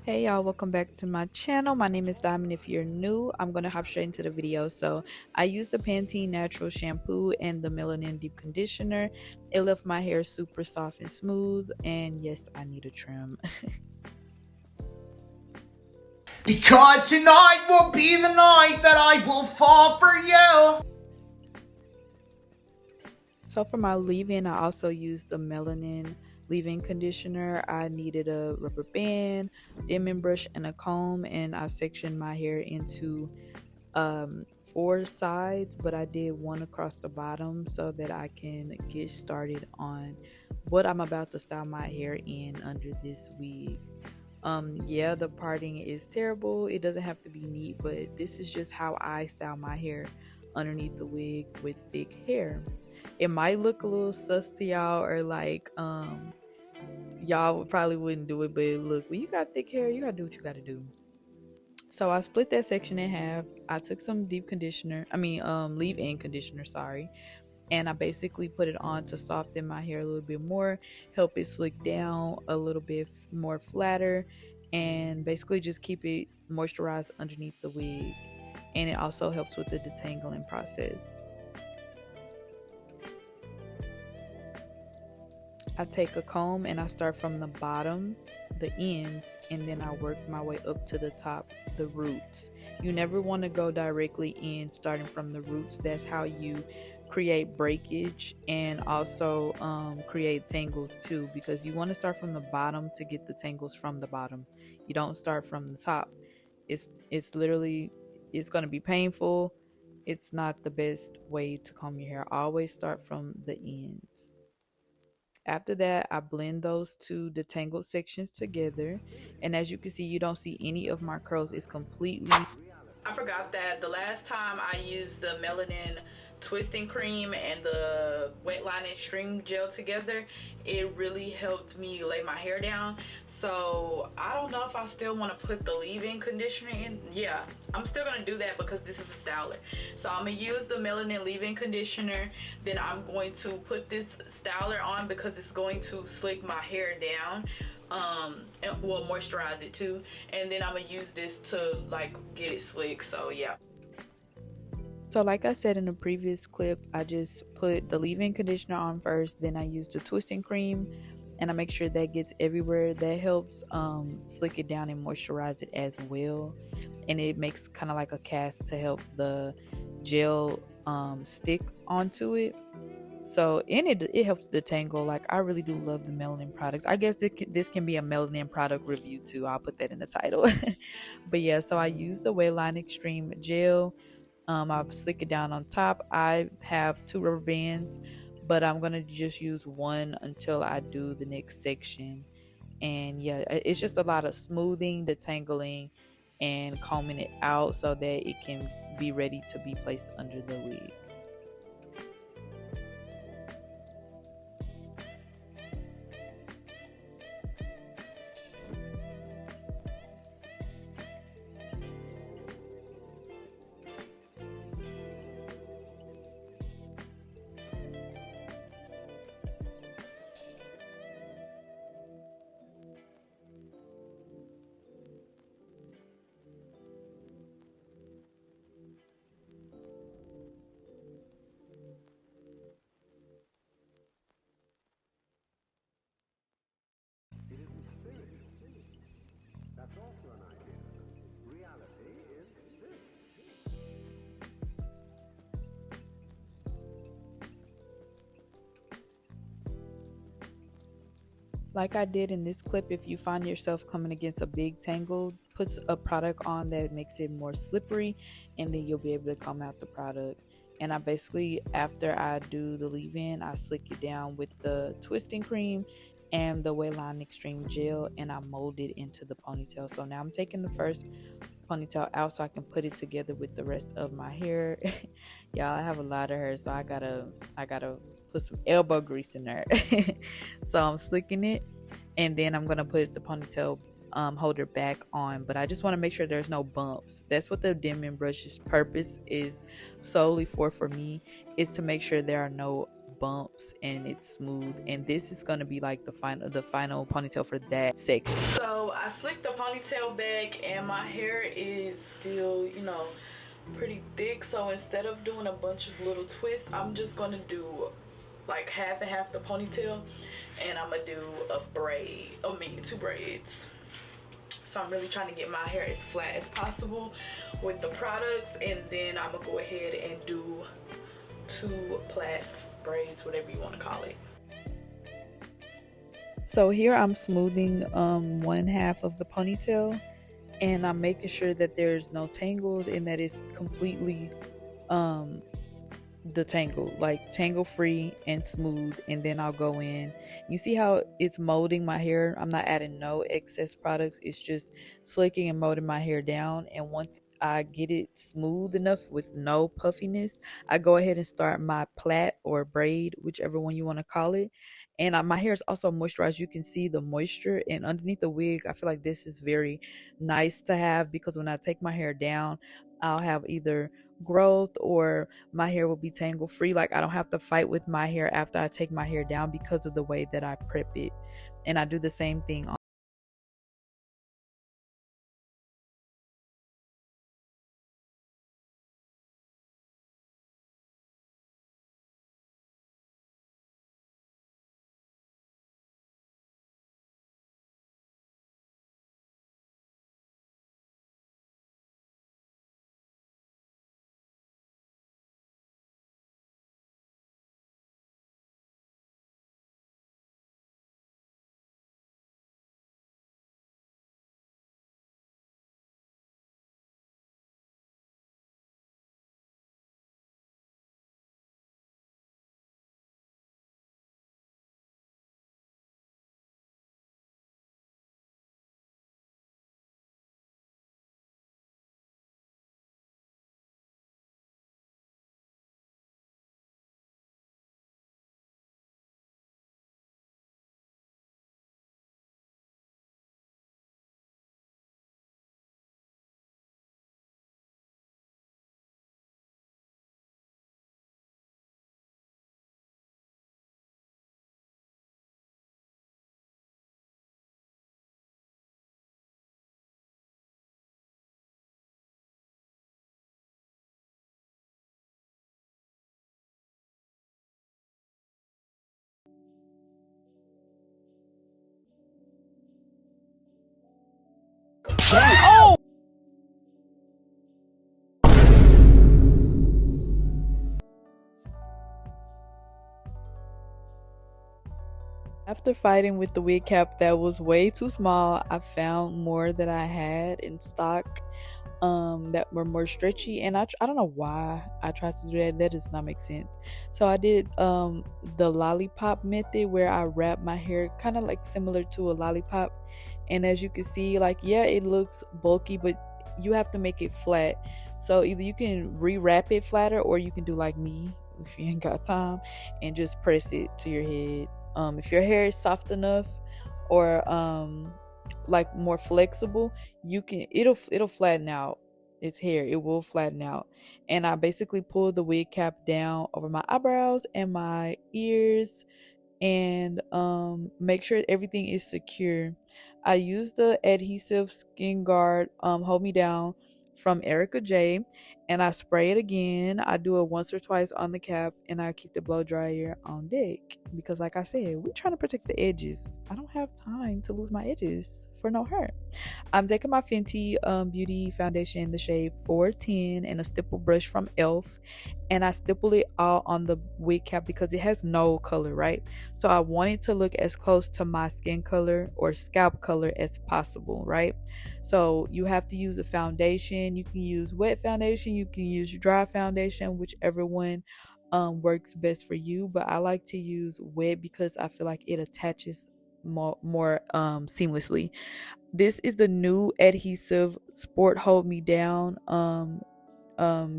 Hey y'all, welcome back to my channel. My name is Diamond. If you're new, I'm gonna hop straight into the video. So I used the Pantene natural shampoo and the Melanin deep conditioner. It left my hair super soft and smooth, and yes, I need a trim. Because tonight will be the night that I will fall for you. So for my leave-in, I also used the Melanin leave-in conditioner. I needed a rubber band, dimming brush, and a comb, and I sectioned my hair into four sides, but I did one across the bottom so that I can get started on what I'm about to style my hair in under this wig. Yeah, the parting is terrible. It doesn't have to be neat, but this is just how I style my hair underneath the wig with thick hair. It might look a little sus to y'all, or like y'all probably wouldn't do it, but look, when you got thick hair, you gotta do what you gotta do. So I split that section in half. I took some deep conditioner, leave-in conditioner, sorry, and I basically put it on to soften my hair a little bit more, help it slick down a little bit more flatter, and basically just keep it moisturized underneath the wig. And it also helps with the detangling process. I take a comb and I start from the bottom, the ends, and then I work my way up to the top, the roots. You never want to go directly in starting from the roots. That's how you create breakage and also create tangles too, because you want to start from the bottom to get the tangles from the bottom. You don't start from the top. It's literally, it's going to be painful. It's not the best way to comb your hair. Always start from the ends. After that, I blend those two detangled sections together. And as you can see, you don't see any of my curls. It's completely... I forgot that the last time I used the Melanin twisting cream and the wet line extreme gel together, it really helped me lay my hair down. So I don't know if I still want to put the leave-in conditioner in. Yeah, I'm still gonna do that because this is a styler. So I'm gonna use the Melanin leave-in conditioner, then I'm going to put this styler on because it's going to slick my hair down, and will moisturize it too, and then I'm gonna use this to like get it slick. So yeah. So like I said in the previous clip, I just put the leave-in conditioner on first, then I use the twisting cream and I make sure that gets everywhere. That helps slick it down and moisturize it as well, and it makes kind of like a cast to help the gel stick onto it. So and it helps detangle. Like, I really do love the Melanin products. I guess this can be a Melanin product review too. I'll put that in the title. But yeah, so I use the Wayline Extreme gel. I slick it down on top. I have two rubber bands, but I'm gonna just use one until I do the next section. And yeah, it's just a lot of smoothing, detangling, and combing it out so that it can be ready to be placed under the wig. Like I did in this clip, if you find yourself coming against a big tangle, put a product on that makes it more slippery, and then you'll be able to comb out the product. And I basically, after I do the leave-in, I slick it down with the twisting cream and the Wayline Extreme gel, and I mold it into the ponytail. So now I'm taking the first ponytail out so I can put it together with the rest of my hair. Y'all, I have a lot of hair, so I gotta put some elbow grease in there. So I'm slicking it, and then I'm gonna put the ponytail holder back on, but I just want to make sure there's no bumps. That's what the dimming brush's purpose is solely for me, is to make sure there are no bumps and it's smooth. And this is gonna be like the final ponytail for that section. So I slicked the ponytail back and my hair is still, you know, pretty thick. So instead of doing a bunch of little twists, I'm just gonna do like half and half the ponytail, and I'm gonna do a braid, two braids. So I'm really trying to get my hair as flat as possible with the products, and then I'm gonna go ahead and do 2 plaits, braids, whatever you want to call it. So here I'm smoothing one half of the ponytail, and I'm making sure that there's no tangles and that it's completely detangled, like tangle free and smooth. And then I'll go in, you see how it's molding my hair. I'm not adding no excess products, it's just slicking and molding my hair down. And once I get it smooth enough with no puffiness, I go ahead and start my plait or braid, whichever one you want to call it. And my hair is also moisturized. You can see the moisture, and underneath the wig, I feel like this is very nice to have, because when I take my hair down, I'll have either growth or my hair will be tangle free. Like, I don't have to fight with my hair after I take my hair down because of the way that I prep it. And I do the same thing on After fighting with the wig cap that was way too small, I found more that I had in stock that were more stretchy. And I don't know why I tried to do that. That does not make sense. So I did the lollipop method, where I wrap my hair kind of like similar to a lollipop. And as you can see, like, yeah, it looks bulky, but you have to make it flat. So either you can rewrap it flatter, or you can do like me if you ain't got time and just press it to your head. If your hair is soft enough or like more flexible, you can it'll flatten out. Its hair, it will flatten out. And I basically pull the wig cap down over my eyebrows and my ears, and make sure everything is secure. I use the adhesive skin guard hold me down from Ericka J, and I spray it again. I do it once or twice on the cap, and I keep the blow dryer on deck, because like I said, we're trying to protect the edges. I don't have time to lose my edges for no hurt. I'm taking my Fenty Beauty foundation in the shade 410 and a stipple brush from Elf, and I stipple it all on the wig cap because it has no color, right? So I want it to look as close to my skin color or scalp color as possible, right? So you have to use a foundation. You can use wet foundation, you can use dry foundation, whichever one works best for you. But I like to use wet because I feel like it attaches more seamlessly. This is the new adhesive sport hold me down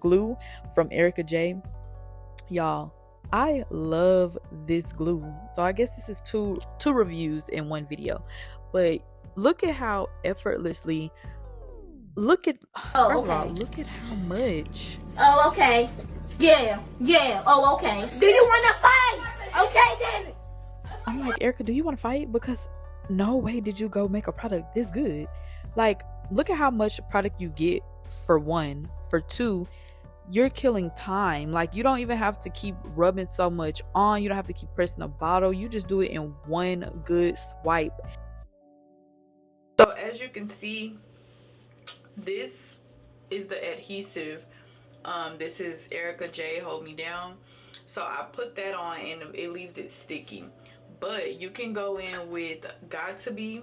glue from Ericka J. Y'all, I love this glue. So I guess this is two reviews in one video. But look at how effortlessly, look at, first of all, look at how much. Oh, okay. Yeah, yeah. Oh, okay. Do you want to fight? Okay, then. I'm like, Ericka, do you want to fight? Because no way did you go make a product this good. Like, look at how much product you get for one. For two, you're killing time. Like, you don't even have to keep rubbing so much on. You don't have to keep pressing the bottle. You just do it in one good swipe. So as you can see, this is the adhesive. This is Ericka J Hold Me Down. So I put that on and it leaves it sticky. But you can go in with Got to Be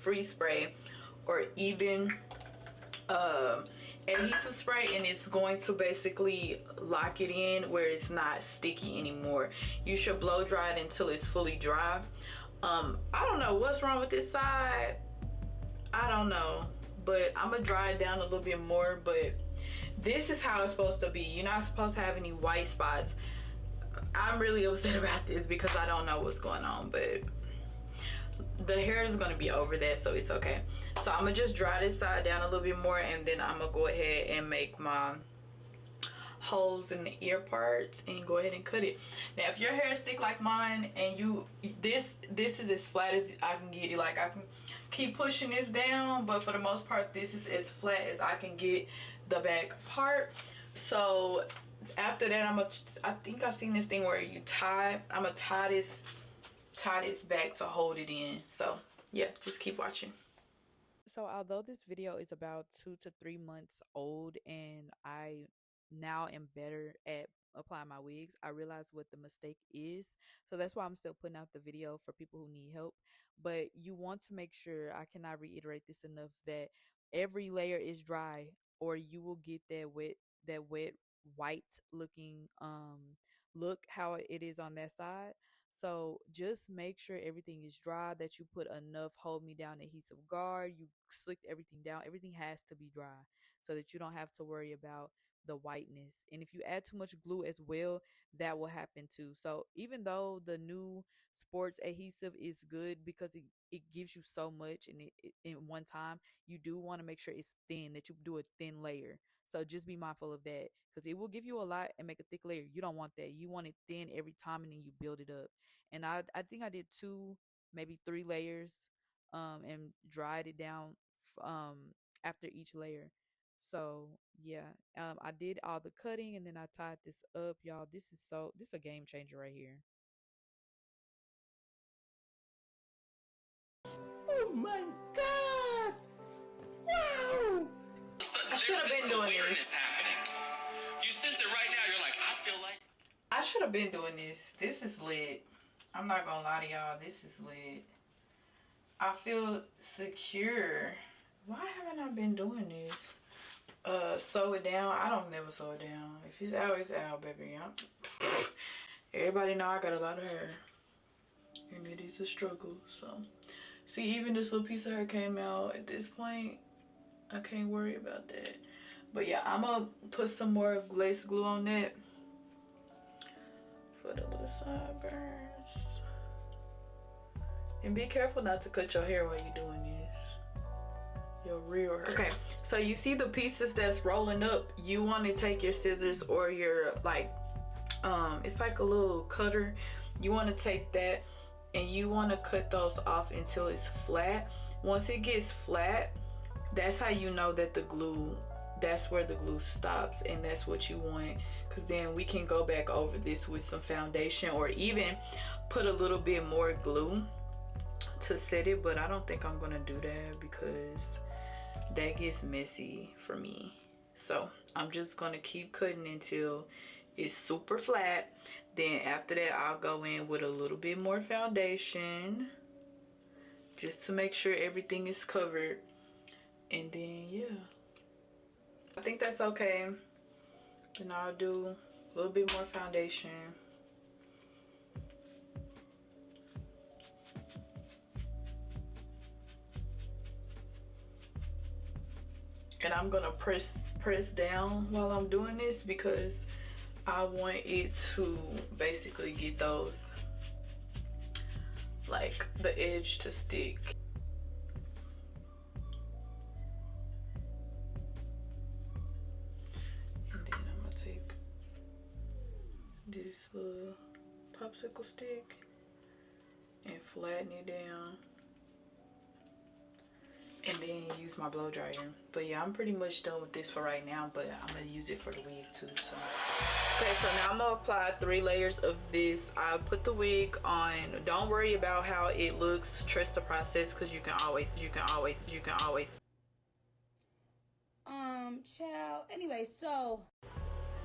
Free Spray or even adhesive spray, and it's going to basically lock it in where it's not sticky anymore. You should blow dry it until it's fully dry. I don't know what's wrong with this side. I don't know, but I'm gonna dry it down a little bit more. But this is how it's supposed to be. You're not supposed to have any white spots. I'm really upset about this because I don't know what's going on, but the hair is gonna be over that, so it's okay. So I'm gonna just dry this side down a little bit more, and then I'm gonna go ahead and make my holes in the ear parts and go ahead and cut it. Now if your hair is thick like mine and this is as flat as I can get it, like I can keep pushing this down, but for the most part this is as flat as I can get the back part. So after that, I think I seen this thing where I'm gonna tie this back to hold it in. So yeah, just keep watching. So although this video is about 2 to 3 months old and I now am better at applying my wigs, I realize what the mistake is. So that's why I'm still putting out the video for people who need help. But you want to make sure, I cannot reiterate this enough, that every layer is dry or you will get that wet white looking look how it is on that side. So just make sure everything is dry, that you put enough hold me down adhesive guard, you slicked everything down. Everything has to be dry so that you don't have to worry about the whiteness. And if you add too much glue as well, that will happen too. So even though the new sports adhesive is good because it gives you so much and it in one time, you do want to make sure it's thin, that you do a thin layer. So just be mindful of that because it will give you a lot and make a thick layer. You don't want that. You want it thin every time and then you build it up. And I think I did 2, maybe 3 layers, and dried it down after each layer. So yeah, I did all the cutting and then I tied this up, y'all. This is a game changer right here. Oh my God! Wow! I should have been doing this. You sense it right now. You're like, I feel like. I should have been doing this. This is lit. I'm not gonna lie to y'all. This is lit. I feel secure. Why haven't I been doing this? Sew it down. I don't never sew it down. If it's out, baby. Everybody know I got a lot of hair, and it is a struggle. So, see, even this little piece of hair came out at this point. I can't worry about that. But yeah, I'm gonna put some more lace glue on that for the little sideburns. And be careful not to cut your hair while you're doing this. Your real hair. Okay, so you see the pieces that's rolling up, you want to take your scissors or your it's like a little cutter. You want to take that and you want to cut those off until it's flat. Once it gets flat, that's how you know that that's where the glue stops, and that's what you want, because then we can go back over this with some foundation or even put a little bit more glue to set it. But I don't think I'm gonna do that because that gets messy for me. So I'm just gonna keep cutting until it's super flat. Then after that, I'll go in with a little bit more foundation just to make sure everything is covered. And then yeah, I think that's okay. Then I'll do a little bit more foundation. And I'm gonna press down while I'm doing this because I want it to basically get those, like the edge to stick. And then I'm gonna take this little popsicle stick and flatten it down, and then use my blow dryer. But yeah, I'm pretty much done with this for right now, but I'm gonna use it for the wig too. So okay, so now I'm gonna apply 3 layers of this. I put the wig on. Don't worry about how it looks, trust the process, because you can always child, anyway, so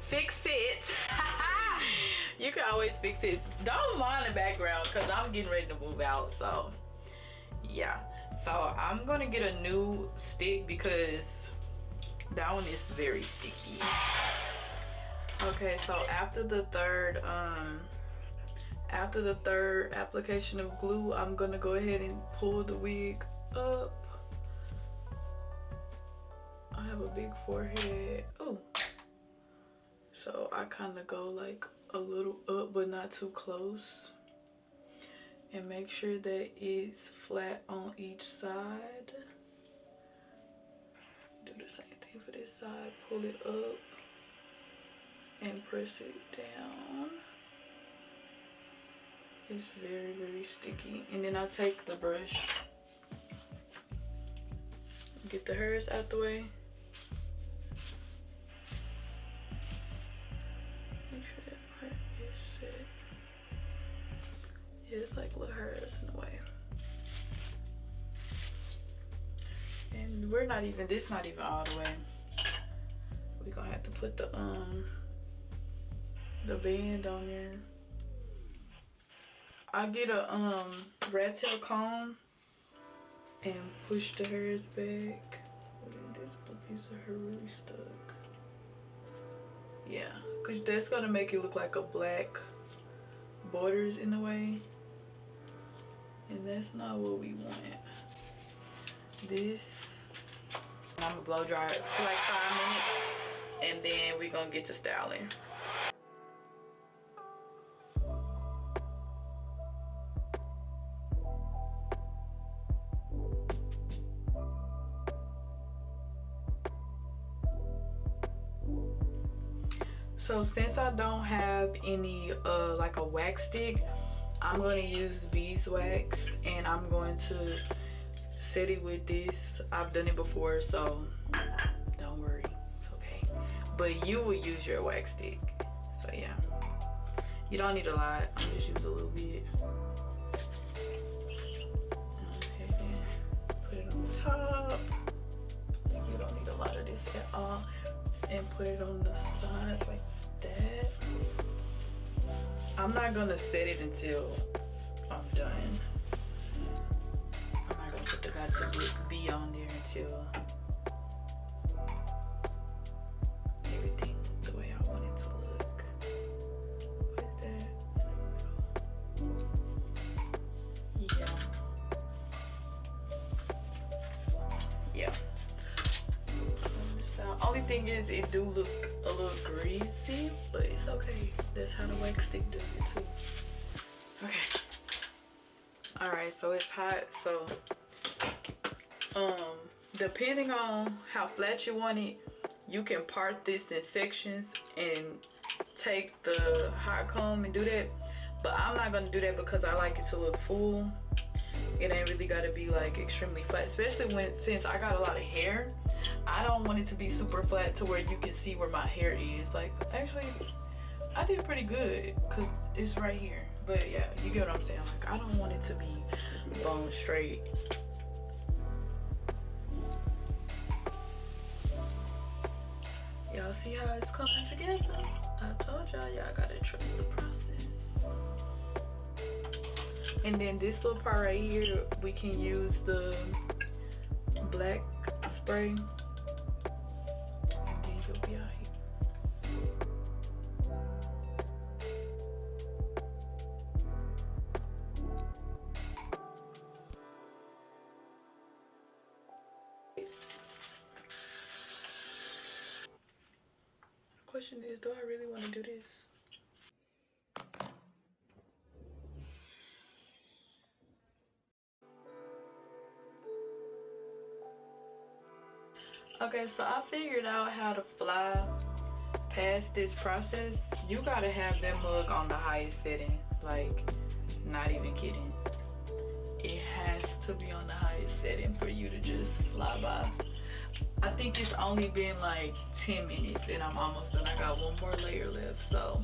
fix it. You can always fix it. Don't mind the background because I'm getting ready to move out. So yeah, so I'm gonna get a new stick because that one is very sticky. Okay, so after the third application of glue, I'm gonna go ahead and pull the wig up. I have a big forehead. Oh, so I kind of go like a little up but not too close, and make sure that it's flat on each side. Do the same thing for this side. Pull it up and press it down. It's very, very sticky. And then I take the brush, get the hairs out the way. Make sure that part is set. Yeah, it's like little hairs in the way. And we're not even, this not even all the way. We're gonna have to put the band on there. I get a rat tail comb and push the hairs back. This piece of hair really stuck. Yeah, because that's gonna make it look like a black borders in a way, and that's not what we want. This, I'm gonna blow dry it for like 5 minutes, and then we're gonna get to styling. So since I don't have any like a wax stick, I'm going to use beeswax, and I'm going to set it with this. I've done it before, so don't worry, it's okay. But you will use your wax stick, so yeah. You don't need a lot, I'll just use a little bit. Okay, then put it on the top. You don't need a lot of this at all. And put it on the sides like that. I'm not gonna set it until I'm done. I'm not gonna put the Got to be on there until everything the way I want it to look. What is that in the middle? Yeah. Only thing is, it do look a little greasy, but it's okay. That's how the wax stick does it too. Okay. All right, so it's hot. So, depending on how flat you want it, you can part this in sections and take the hot comb and do that. But I'm not gonna do that because I like it to look full. It ain't really gotta be like extremely flat, especially since I got a lot of hair. I don't want it to be super flat to where you can see where my hair is. Like, actually, I did pretty good because it's right here. But yeah, you get what I'm saying. Like, I don't want it to be bone straight. Y'all see how it's coming together? I told y'all gotta trust the process. And then this little part right here, we can use the black spray. And then you'll be out here. The question is, do I really want to do this? Okay, so I figured out how to fly past this process, you gotta have that mug on the highest setting. Like, not even kidding. It has to be on the highest setting for you to just fly by. I think it's only been like 10 minutes and I'm almost done. I got one more layer left, so.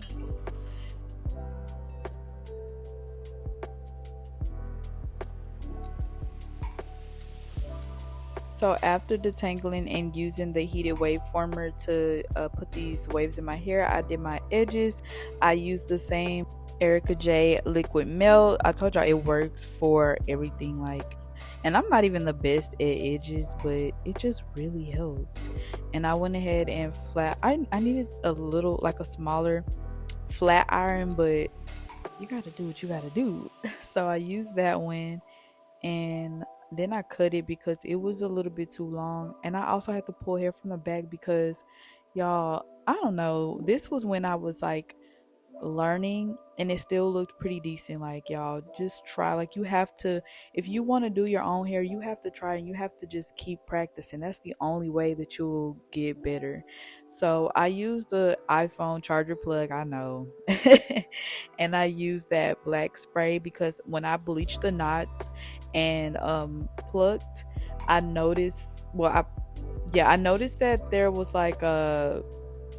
So after detangling and using the heated wave former to put these waves in my hair, I did my edges. I used the same Ericka J liquid melt. I told y'all it works for everything, like, and I'm not even the best at edges, but it just really helps. And I went ahead and I needed a little, like a smaller flat iron, but you gotta do what you gotta do. So I used that one, and then I cut it because it was a little bit too long. And I also had to pull hair from the back because, y'all, I don't know, this was when I was like learning and it still looked pretty decent. Like, y'all, just try. Like, you have to, if you want to do your own hair, you have to try and you have to just keep practicing. That's the only way that you'll get better. So I used the iPhone charger plug, I know. And I used that black spray because when I bleached the knots and plucked, I noticed, I noticed that there was like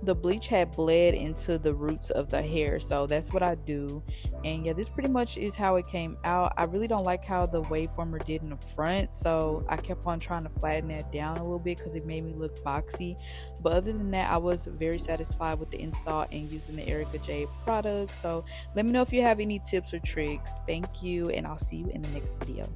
the bleach had bled into the roots of the hair. So that's what I do. And yeah, this pretty much is how it came out. I really don't like how the wave former did in the front, so I kept on trying to flatten that down a little bit because it made me look boxy. But other than that, I was very satisfied with the install and using the Ericka J product. So let me know if you have any tips or tricks. Thank you, and I'll see you in the next video.